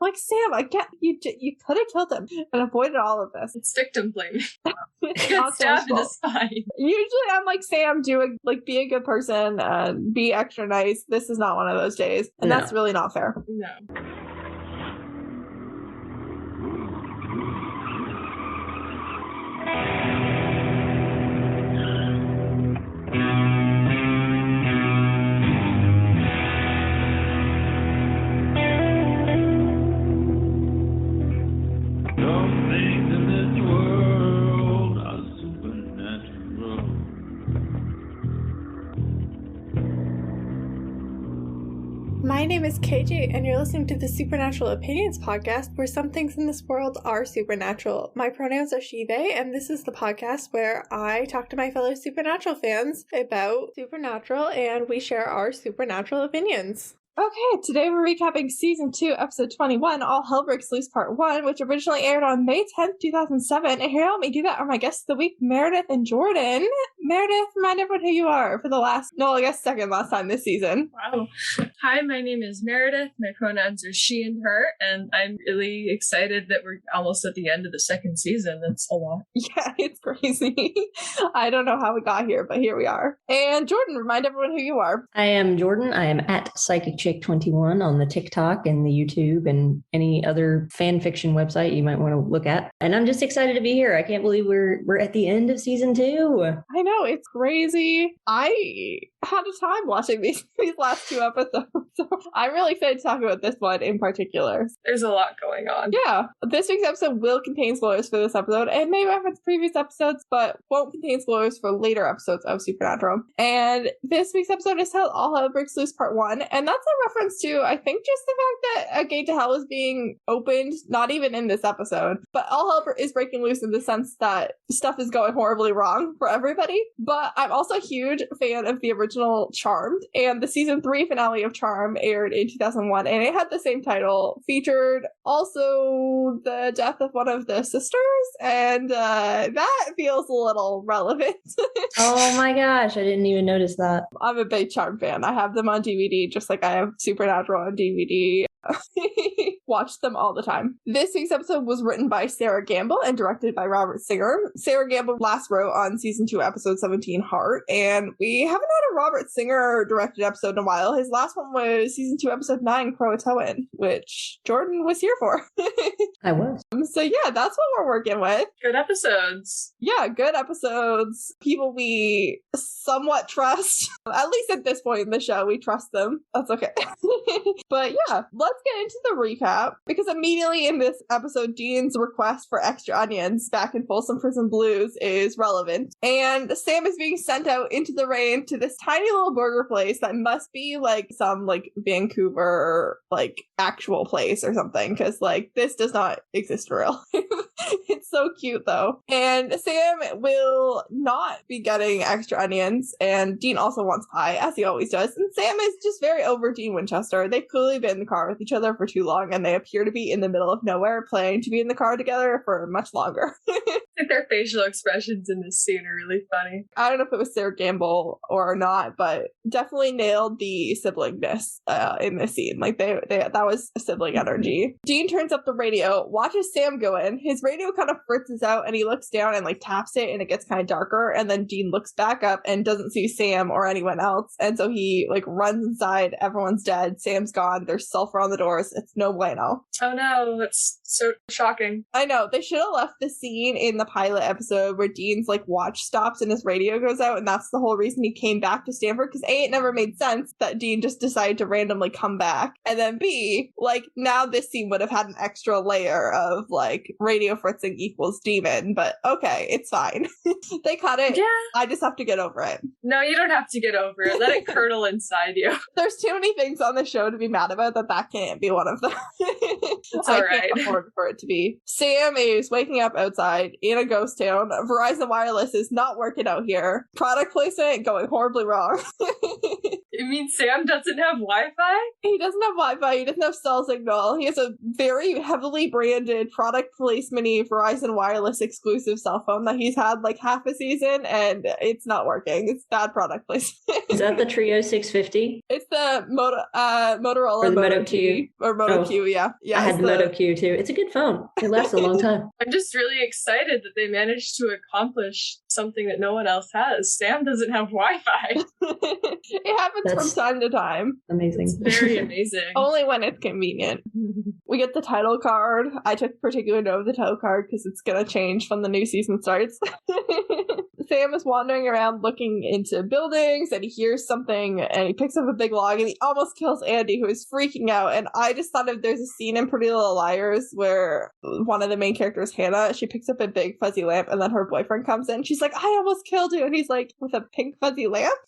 Like, Sam, I get you could have killed him and avoided all of this. It's victim blaming. It's Got not stabbed in the Sam's fault. spine. Usually I'm like, Sam, be a good person and be extra nice. This is not one of those days. And that's really not fair. No. My name is KJ, and you're listening to the Supernatural Opinions podcast, where some things in this world are supernatural. My pronouns are she, they, and this is the podcast where I talk to my fellow Supernatural fans about Supernatural, and we share our Supernatural opinions. Okay, today we're recapping Season 2, Episode 21, All Hell Breaks Loose Part 1, which originally aired on May 10th, 2007. And here to help me do that are my guests of the week, Meredith and Jordan. Meredith, remind everyone who you are for second last time this season. Wow. Hi, my name is Meredith. My pronouns are she and her, and I'm really excited that we're almost at the end of the second season. That's a lot. Yeah, it's crazy. I don't know how we got here, but here we are. And Jordan, remind everyone who you are. I am Jordan. I am at Psychic Chick 21 on the TikTok and the YouTube and any other fan fiction website you might want to look at. And I'm just excited to be here. I can't believe we're at the end of season 2. I know, it's crazy. I had a time watching these last 2 episodes. So I'm really excited to talk about this one in particular. There's a lot going on. Yeah. This week's episode will contain spoilers for this episode and may reference previous episodes, but won't contain spoilers for later episodes of Supernatural. And this week's episode is titled All Hell Breaks Loose Part 1, and that's a reference to, I think, just the fact that a gate to hell is being opened, not even in this episode, but all hell is breaking loose in the sense that stuff is going horribly wrong for everybody. But I'm also a huge fan of the original Charmed, and the season 3 finale of Charm aired in 2001, and it had the same title, featured also the death of one of the sisters, and that feels a little relevant. Oh my gosh, I didn't even notice that. I'm a big Charm fan. I have them on DVD, just like I have Supernatural on DVD. Watch them all the time. This week's episode was written by Sarah Gamble and directed by Robert Singer. Sarah Gamble last wrote on season 2, episode 17, Heart, and we haven't had a Robert Singer directed episode in a while. His last one was season 2, episode 9, Croatoan, which Jordan was here for. I was. So yeah, that's what we're working with. Good episodes. Yeah, good episodes. People we somewhat trust. At least at this point in the show, we trust them. That's okay. But yeah, let's get into the recap, because immediately in this episode, Dean's request for extra onions back in Folsom Prison Blues is relevant. And Sam is being sent out into the rain to this tiny little burger place that must be like some like Vancouver like actual place or something, because like this does not exist for real. It's so cute though. And Sam will not be getting extra onions, and Dean also wants pie, as he always does. And Sam is just very over Dean Winchester. They've clearly been in the car with each other for too long, and they appear to be in the middle of nowhere, planning to be in the car together for much longer. Their facial expressions in this scene are really funny. I don't know if it was Sarah Gamble or not, but definitely nailed the siblingness in this scene. Like they that was a sibling energy. Dean turns up the radio, watches Sam go in. His radio kind of fritzes out, and he looks down and like taps it, and it gets kind of darker. And then Dean looks back up and doesn't see Sam or anyone else, and so he like runs inside. Everyone's dead. Sam's gone. There's sulfur on the doors. It's no bueno. Oh no, that's so shocking. I know. They should have left the scene in the pilot episode where Dean's like watch stops and his radio goes out, and that's the whole reason he came back to Stanford, because A, it never made sense that Dean just decided to randomly come back, and then B, like now this scene would have had an extra layer of like radio fritzing equals demon, but okay, it's fine. They cut it. Yeah. I just have to get over it. No, you don't have to get over it. Let it curdle inside you. There's too many things on the show to be mad about that can't be one of them. It's I all can't right. afford for it to be. Sam is waking up outside in a ghost town. Verizon Wireless is not working out here. Product placement going horribly wrong. You mean Sam doesn't have Wi-Fi? He doesn't have Wi-Fi. He doesn't have cell signal. He has a very heavily branded product placement-y Verizon Wireless exclusive cell phone that he's had like half a season, and it's not working. It's bad product placement. Is that the Trio 650? It's the Motorola Or the Moto Moto Q. Or Moto Oh. Q, yeah. I had the Moto Q too. It's a good phone. It lasts a long time. I'm just really excited that they managed to accomplish something that no one else has. Sam doesn't have Wi-Fi. It happens from time to time. Amazing. It's very amazing. Only when it's convenient. We get the title card. I took particular note of the title card because it's going to change when the new season starts. Sam is wandering around looking into buildings and he hears something and he picks up a big log and he almost kills Andy, who is freaking out. And I just thought of there's a scene in Pretty Little Liars where one of the main characters, Hannah, she picks up a big fuzzy lamp and then her boyfriend comes in. She's like, I almost killed you. And he's like, with a pink fuzzy lamp?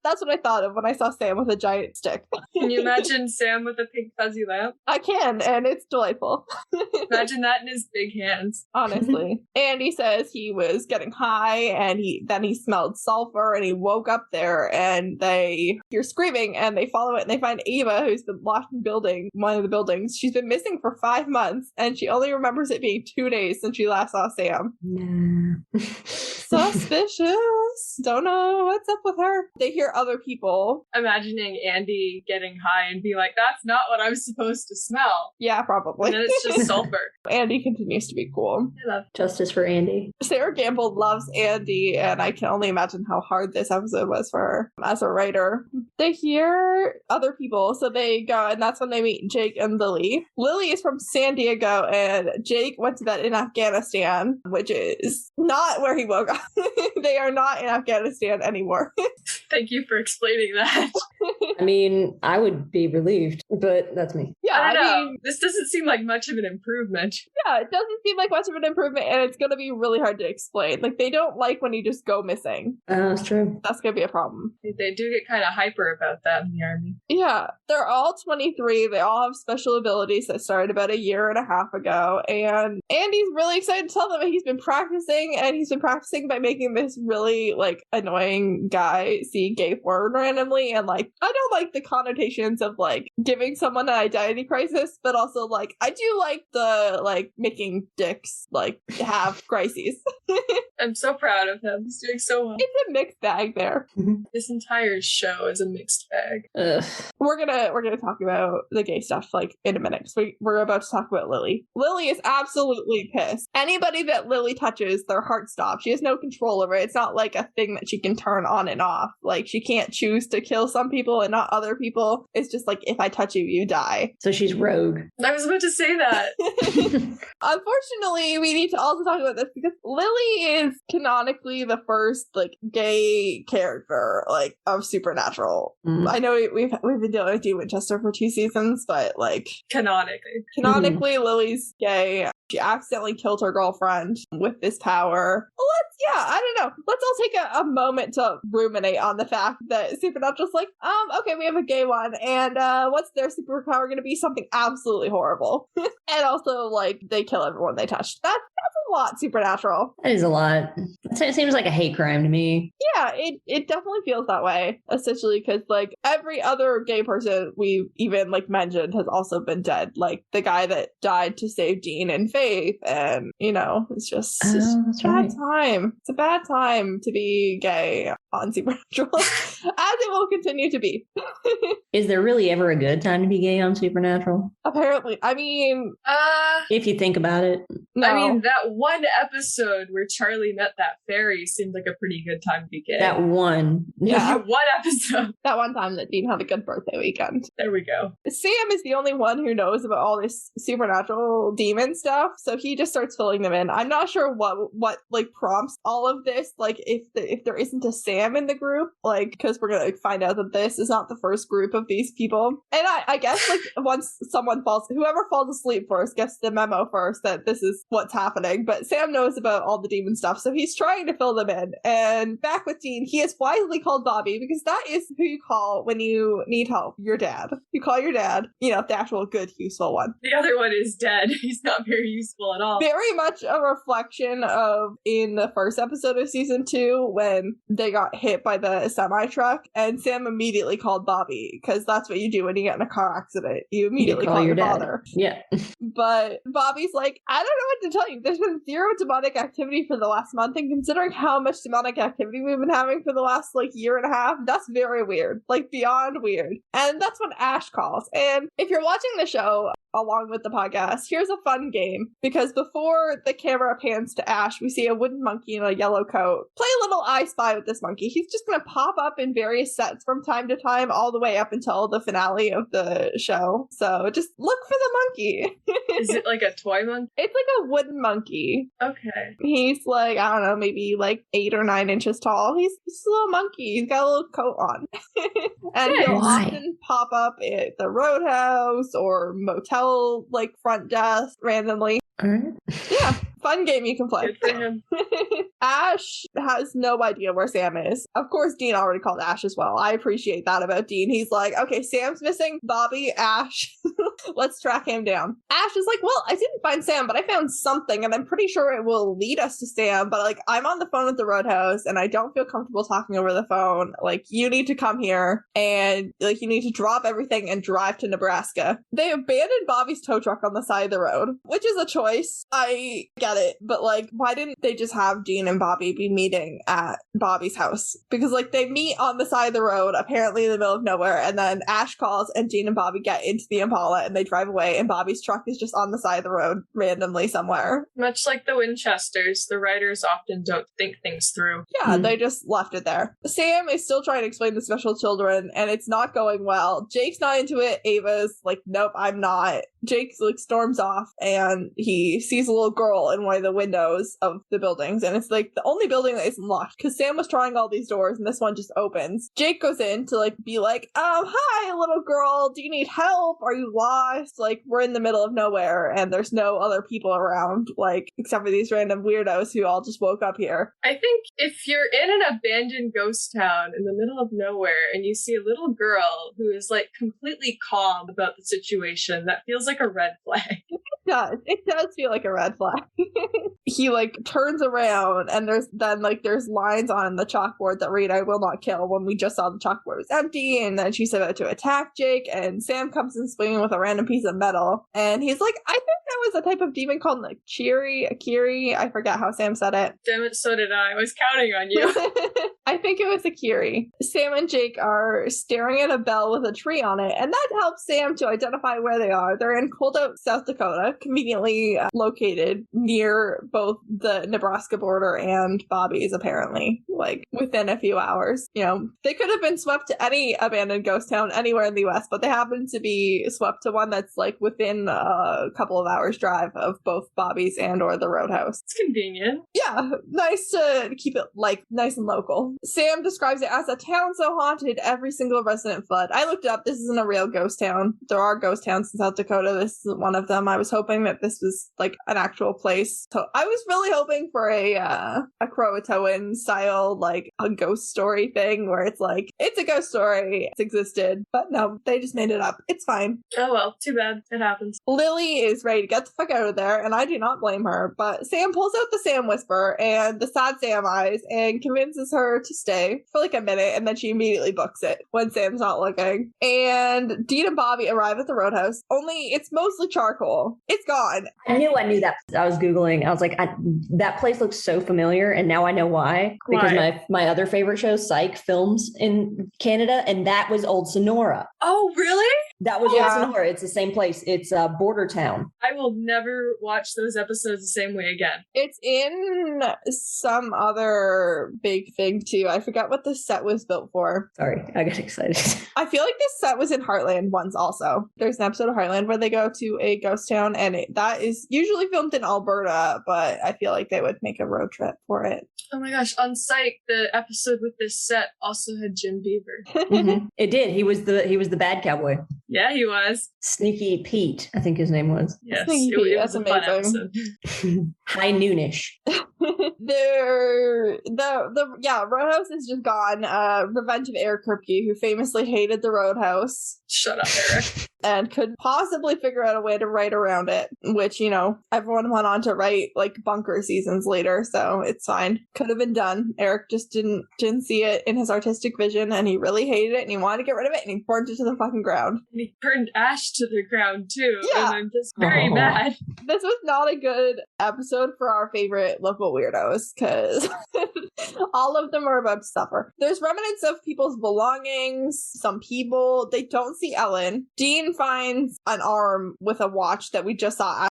That's what I thought of when I saw Sam with a giant stick. Can you imagine Sam with a pink fuzzy lamp? I can, and it's delightful. Imagine that in his big hands. Honestly. Andy says he was getting high and then he smelled sulfur and he woke up there and they hear screaming and they follow it and they find Ava, who's been locked in one of the buildings. She's been missing for 5 months and she only remembers it being 2 days since she last saw Sam. Nah. Suspicious. Don't know what's up with her. They hear other people. Imagining Andy getting high and be like, that's not what I'm supposed to smell. Yeah, probably. And then it's just sulfur. Andy continues to be cool. I love Justice for Andy. Sarah Gamble loves Andy, and I can only imagine how hard this episode was for her as a writer. They hear other people, so they go, and that's when they meet Jake and Lily. Lily is from San Diego, and Jake went to that in Afghanistan, which is not where he woke up. They are not in Afghanistan anymore. Thank you for explaining that. I mean, I would be relieved, but that's me. Yeah, I don't know. mean, This doesn't seem like much of an improvement. yeah, it doesn't seem like much of an improvement, and it's going to be really hard to explain. Like, they don't like when you just go missing. That's true. That's going to be a problem. They do get kind of hyper about that in the army. Yeah, they're all 23. They all have special abilities that started about 1.5 years ago. And Andy's really excited to tell them that he's been practicing, and he's been practicing by making this really, like, annoying guy see gay porn randomly. And, like, I don't like the connotations of, like, giving someone an identity crisis, but also, like, I do like the, like, making dicks, like, have crises. I'm so proud of him. He's doing so well. It's a mixed bag there. This entire show is a mixed bag. Ugh. We're gonna talk about the gay stuff like in a minute because we're about to talk about Lily. Lily is absolutely pissed. Anybody that Lily touches, their heart stops. She has no control over it. It's not like a thing that she can turn on and off. Like she can't choose to kill some people and not other people. It's just like if I touch you, you die. So she's rogue. I was about to say that. Unfortunately, we need to also talk about this because Lily is canonically the first like gay character like of Supernatural. I know we've been dealing with Dean Winchester for 2 seasons, but like canonically, Lily's gay. She accidentally killed her girlfriend with this power. I don't know. Let's all take a moment to ruminate on the fact that Supernatural's like, okay, we have a gay one, and what's their superpower going to be? Something absolutely horrible. And also, like, they kill everyone they touch. That's a lot, Supernatural. That is a lot. It seems like a hate crime to me. Yeah, it definitely feels that way, essentially, because, like, every other gay person we've even, like, mentioned has also been dead. Like, the guy that died to save Dean and Faith, and, you know, it's just a bad time. It's a bad time to be gay on Supernatural, as it will continue to be. Is there really ever a good time to be gay on Supernatural? Apparently. I mean... if you think about it. No. I mean, that one episode where Charlie met that fairy seemed like a pretty good time to be gay. That one. Yeah. One episode. That one time that Dean had a good birthday weekend. There we go. Sam is the only one who knows about all this supernatural demon stuff, so he just starts filling them in. I'm not sure what like prompts all of this, like if there isn't a Sam in the group, like because we're gonna find out that this is not the first group of these people. And I guess like once whoever falls asleep first gets the memo first that this is what's happening. But Sam knows about all the demon stuff, so he's trying trying to fill them in. And back with Dean, he is wisely called Bobby because that is who you call when you need help. Your dad. You call your dad, the actual good, useful one. The other one is dead. He's not very useful at all. Very much a reflection of in the first episode of season 2 when they got hit by the semi-truck and Sam immediately called Bobby because that's what you do when you get in a car accident. You immediately call your father. Yeah. But Bobby's like, I don't know what to tell you. There's been zero demonic activity for the last month, and considering how much demonic activity we've been having for the last year and a half, that's very weird. Beyond weird. And that's when Ash calls. And if you're watching the show along with the podcast, here's a fun game, because before the camera pans to Ash, we see a wooden monkey in a yellow coat. Play a little I Spy with this monkey. He's just going to pop up in various sets from time to time, all the way up until the finale of the show. So just look for the monkey. Is it like a toy monkey? It's like a wooden monkey. Okay. He's I don't know, maybe 8 or 9 inches tall. He's a little monkey. He's got a little coat on. And he'll often pop up at the Roadhouse or motel front desk randomly. Yeah, fun game you can play. Good for him. Ash has no idea where Sam is. Of course, Dean already called Ash as well. I appreciate that about Dean. He's like, okay, Sam's missing. Bobby, Ash, let's track him down. Ash is like, well, I didn't find Sam, but I found something, and I'm pretty sure it will lead us to Sam, but I'm on the phone at the Roadhouse, and I don't feel comfortable talking over the phone. You need to come here, and you need to drop everything and drive to Nebraska. They abandoned Bobby's tow truck on the side of the road, which is a choice. I get it, but why didn't they just have Dean and Bobby be meeting at Bobby's house? Because they meet on the side of the road, apparently in the middle of nowhere, and then Ash calls and Dean and Bobby get into the Impala and they drive away, and Bobby's truck is just on the side of the road randomly somewhere. Much like the Winchesters, the writers often don't think things through. Yeah, they just left it there. Sam is still trying to explain the special children, and it's not going well. Jake's not into it. Ava's like, nope, I'm not. Jake storms off, and he sees a little girl in one of the windows of the buildings, and it's the only building that isn't locked, because Sam was trying all these doors, and this one just opens. Jake goes in to be like, hi, little girl, do you need help? Are you lost? We're in the middle of nowhere, and there's no other people around, except for these random weirdos who all just woke up here. I think if you're in an abandoned ghost town in the middle of nowhere, and you see a little girl who is completely calm about the situation, that feels like a red flag. It does feel like a red flag. He turns around, and there's lines on the chalkboard that read, I will not kill, when we just saw the chalkboard was empty, and then she's about to attack Jake, and Sam comes in swinging with a random piece of metal, and he's like, I think that was a type of demon called Akiri. I forget how Sam said it. Damn it, so did I. I was counting on you. I think it was Akiri. Sam and Jake are staring at a bell with a tree on it, and that helps Sam to identify where they are. They're in Cold Oak, South Dakota, conveniently located near both the Nebraska border and Bobby's, apparently, within a few hours. They could have been swept to any abandoned ghost town anywhere in the U.S., but they happen to be swept to one that's within a couple of hours drive of both Bobby's and or the Roadhouse. It's convenient. Yeah, nice to keep it nice and local. Sam describes it as a town so haunted every single resident fled. I looked it up. This isn't a real ghost town. There are ghost towns in South Dakota. This isn't one of them. I was hoping that this was an actual place. So I was really hoping for a Croatoan style a ghost story thing where it's it's a ghost story. It's existed, but no, they just made it up. It's fine. Oh well, too bad. It happens. Lily is ready to get the fuck out of there, and I do not blame her. But Sam pulls out the Sam Whisper and the sad Sam eyes and convinces her to stay for a minute, and then she immediately books it when Sam's not looking. And Dean and Bobby arrive at the Roadhouse, only it's mostly charcoal. It's gone. I knew that. I was Googling. I was like, that place looks so familiar, and now I know why. Because my other favorite show, Psych, films in Canada, and that was Old Sonora. Oh, really? That was Old Sonora. It's the same place. It's a border town. I will never watch those episodes the same way again. It's in some other big thing too. I forgot what the set was built for. Sorry, I got excited. I feel like this set was in Heartland once also. There's an episode of Heartland where they go to a ghost town, and that is usually filmed in Alberta, but I feel like they would make a road trip for it. Oh my gosh, on Psych, the episode with this set also had Jim Beaver. Mm-hmm. It did. He was the bad cowboy. Yeah, he was. Sneaky Pete, I think his name was. Yes, Sneaky Pete, it was a fun episode. High Noonish. Roadhouse is just gone. Revenge of Eric Kripke, who famously hated the Roadhouse. Shut up, Eric. And could possibly figure out a way to write around it, which, everyone went on to write Bunker seasons later, so it's fine. Could have been done. Eric just didn't see it in his artistic vision, and he really hated it, and he wanted to get rid of it, and he burned it to the fucking ground. And he burned Ash to the ground too. Yeah. And I'm just very mad. This was not a good episode for our favorite local weirdos, because all of them are about to suffer. There's remnants of people's belongings. Some people, they don't see Ellen. Dean finds an arm with a watch that we just saw